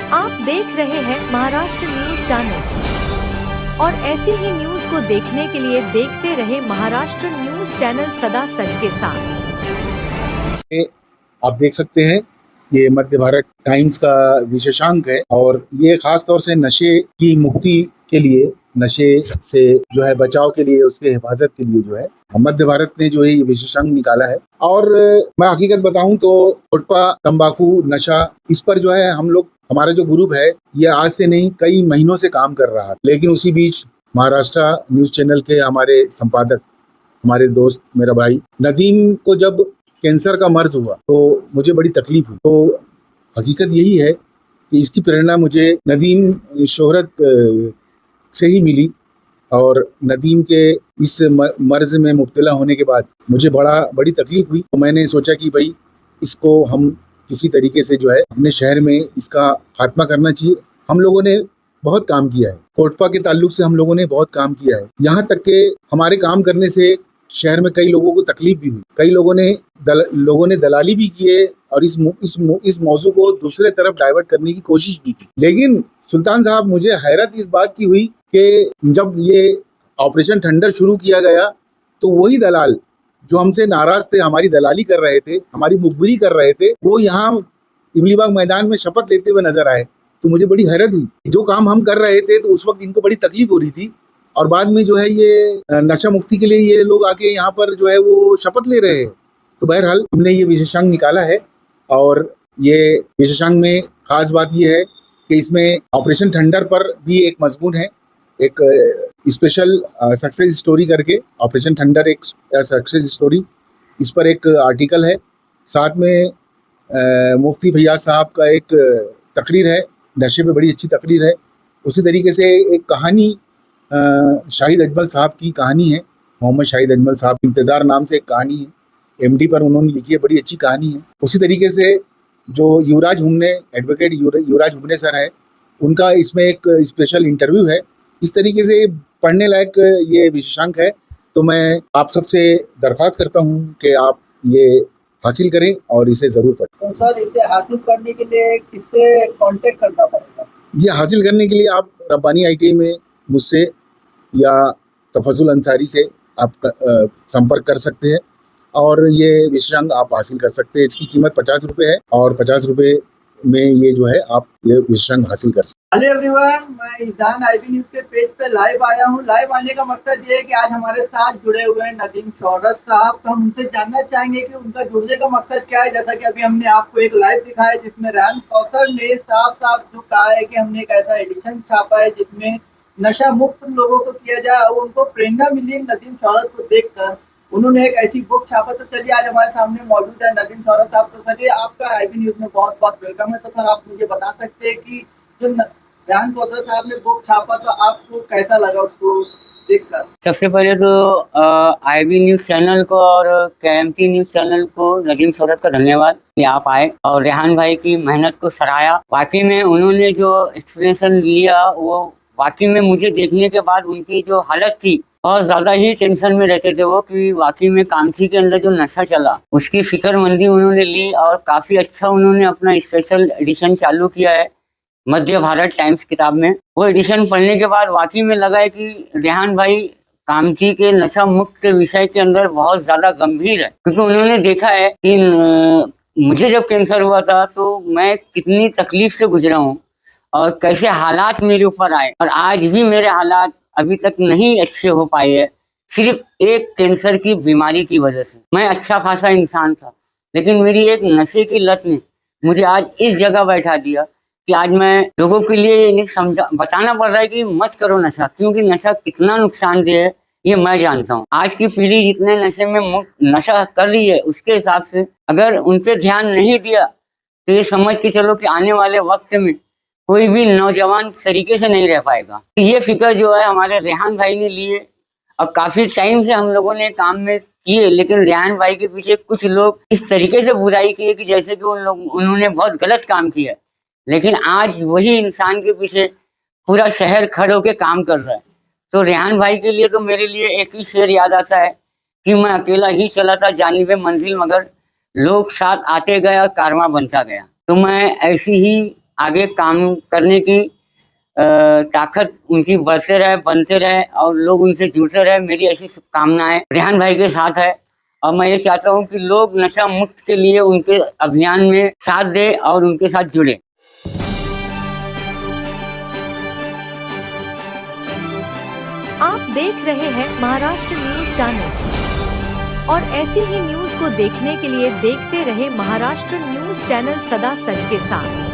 आप देख रहे हैं महाराष्ट्र न्यूज चैनल और ऐसी ही न्यूज को देखने के लिए देखते रहे महाराष्ट्र न्यूज चैनल सदा सच के साथ। आप देख सकते हैं ये मध्य भारत टाइम्स का विशेषांक है और ये खास तौर से नशे की मुक्ति के लिए, नशे से जो है बचाव के लिए, उसके हिफाजत के लिए जो है मध्य भारत ने जो है ये विशेषांक निकाला है। और मैं हकीकत बताऊं तो गुटखा, तंबाकू, नशा, इस पर जो है हम लोग, हमारा जो ग्रुप है ये आज से नहीं कई महीनों से काम कर रहा है। लेकिन उसी बीच महाराष्ट्र न्यूज चैनल के हमारे संपादक, हमारे दोस्त, मेरा भाई नदीम को जब कैंसर का मर्ज हुआ तो मुझे बड़ी तकलीफ हुई। तो हकीकत यही है कि इसकी प्रेरणा मुझे नदीम शोहरत से ही मिली और नदीम के इस मर्ज में मुब्तला होने के बाद मुझे बड़ी तकलीफ हुई। तो मैंने सोचा कि भाई इसको हम किसी तरीके से जो है अपने शहर में इसका खात्मा करना चाहिए। हम लोगों ने बहुत काम किया है, कोटपा के ताल्लुक से हम लोगों ने बहुत काम किया है। यहाँ तक के हमारे काम करने से शहर में कई लोगों को तकलीफ भी हुई, कई लोगों ने दलाली भी किए और इस मौजू को दूसरे तरफ डाइवर्ट करने की कोशिश भी की। लेकिन सुल्तान साहब, मुझे हैरत इस बात की हुई कि जब ये ऑपरेशन थंडर शुरू किया गया तो वही दलाल जो हमसे नाराज थे, हमारी दलाली कर रहे थे, हमारी मुखबिरी कर रहे थे, वो यहाँ इमली बाग मैदान में शपथ लेते हुए नजर आए। तो मुझे बड़ी हैरत हुई। जो काम हम कर रहे थे तो उस वक्त इनको बड़ी तकलीफ हो रही थी और बाद में जो है ये नशा मुक्ति के लिए ये लोग आके यहाँ पर जो है वो शपथ ले रहे हैं। तो बहरहाल हमने ये विशेषांक निकाला है और ये विशेषांक में खास बात ये है कि इसमें ऑपरेशन थंडर पर भी एक मजमून है, एक स्पेशल सक्सेस स्टोरी करके, ऑपरेशन थंडर एक सक्सेस स्टोरी, इस पर एक आर्टिकल है। साथ में मुफ्ती फैयाज साहब का एक तकरीर है, नशे पे बड़ी अच्छी तकरीर है। उसी तरीके से एक कहानी शाहिद अजमल साहब की कहानी है, मोहम्मद शाहिद अजमल साहब, इंतज़ार नाम से एक कहानी है, एमडी पर उन्होंने लिखी है, बड़ी अच्छी कहानी है। उसी तरीके से जो युवराज हुमने, एडवोकेट युवराज हुमने सर है, उनका इसमें एक स्पेशल इंटरव्यू है। इस तरीके से पढ़ने लायक ये विशेषांक है। तो मैं आप सबसे दरख्वास्त करता हूँ कि आप ये हासिल करें और इसे ज़रूर पढ़ें। तो सर, इसे हासिल करने के लिए किससे कांटेक्ट करना पड़ेगा? ये हासिल करने के लिए आप रब्बानी ITI में मुझसे या तफजुल अंसारी से आप संपर्क कर सकते हैं और ये विशेषांक आप हासिल कर सकते हैं। इसकी कीमत 50 रुपये है और 50 रुपये में ये जो है आप ये विशेषांक हासिल कर सकते हैं। हेलो एवरीवन, मैं ईजान IB न्यूज के पेज पे लाइव आया हूँ। लाइव आने का मकसद ये है कि आज हमारे साथ जुड़े हुए हैं नदीम शोहरत साहब। तो हम उनसे जानना चाहेंगे कि उनका जुड़ने का मकसद क्या है। जैसा कि अभी हमने आपको एक लाइव दिखाया जिसमें रेहान कौसर ने साफ जो कहा है कि हमने एक ऐसा एडिशन छापा है जिसमें नशा मुक्त लोगों को किया जाए और उनको प्रेरणा मिली नदीम शोहरत को देखकर। उन्होंने एक ऐसी बुक छापा। तो चलिए, आज हमारे सामने मौजूद है नदीम शोहरत साहब। तो चलिए, आपका IB न्यूज में बहुत बहुत वेलकम है। तो सर, आप मुझे बता सकते हैं कि जो रेहान कौसर साहब ने बुक छापा तो आपको कैसा लगा उसको देखकर? सबसे पहले तो IB न्यूज चैनल को और KMT न्यूज चैनल को, नदीम शोहरत का धन्यवाद कि आप आए और रेहान भाई की मेहनत को सराहा। वाकई में उन्होंने जो एक्सप्रेशन लिया वो वाकई में मुझे देखने के बाद उनकी जो हालत थी, और ज्यादा ही टेंशन में रहते थे वो कि वाकई में कामठी के अंदर जो नशा चला उसकी फिक्रमंदी उन्होंने ली और काफी अच्छा उन्होंने अपना स्पेशल एडिशन चालू किया है मध्य भारत टाइम्स किताब में। वो एडिशन पढ़ने के बाद वाकई में लगा है कि रेहान भाई कामठी के नशा मुक्त के विषय के अंदर बहुत ज्यादा गंभीर है, क्योंकि उन्होंने देखा है कि मुझे जब कैंसर हुआ था तो मैं कितनी तकलीफ से गुजरा हूँ और कैसे हालात मेरे ऊपर आए, और आज भी मेरे हालात अभी तक नहीं अच्छे हो पाए हैं, सिर्फ एक कैंसर की बीमारी की वजह से। मैं अच्छा खासा इंसान था, लेकिन मेरी एक नशे की लत ने मुझे आज इस जगह बैठा दिया कि आज मैं लोगों के लिए बताना पड़ रहा है कि मत करो नशा, क्योंकि नशा कितना नुकसानदेह है ये मैं जानता हूँ। आज की पीढ़ी जितने नशे में नशा कर रही है उसके हिसाब से अगर उन पे ध्यान नहीं दिया तो ये समझ के चलो कि आने वाले वक्त में कोई भी नौजवान तरीके से नहीं रह पाएगा। ये फिक्र जो है हमारे रेहान भाई ने लिए और काफी टाइम से हम लोगों ने काम में किए, लेकिन रेहान भाई के पीछे कुछ लोग इस तरीके से बुराई किए कि जैसे कि उन्होंने बहुत गलत काम किया, लेकिन आज वही इंसान के पीछे पूरा शहर खड़े होकर काम कर रहा है। तो रेहान भाई के लिए तो मेरे लिए एक ही शेर याद आता है कि मैं अकेला ही चला था जानिबे मंजिल, मगर लोग साथ आते गए और कारवां बनता गया। तो मैं ऐसी ही आगे काम करने की ताकत उनकी बढ़ते रहे, बनते रहे और लोग उनसे जुड़ते रहे। मेरी ऐसी शुभकामनाएं रेहान भाई के साथ है और मैं ये चाहता हूँ कि लोग नशा मुक्त के लिए उनके अभियान में साथ दे और उनके साथ जुड़े। आप देख रहे हैं महाराष्ट्र न्यूज चैनल और ऐसी ही न्यूज को देखने के लिए देखते रहे महाराष्ट्र न्यूज चैनल सदा सच के साथ।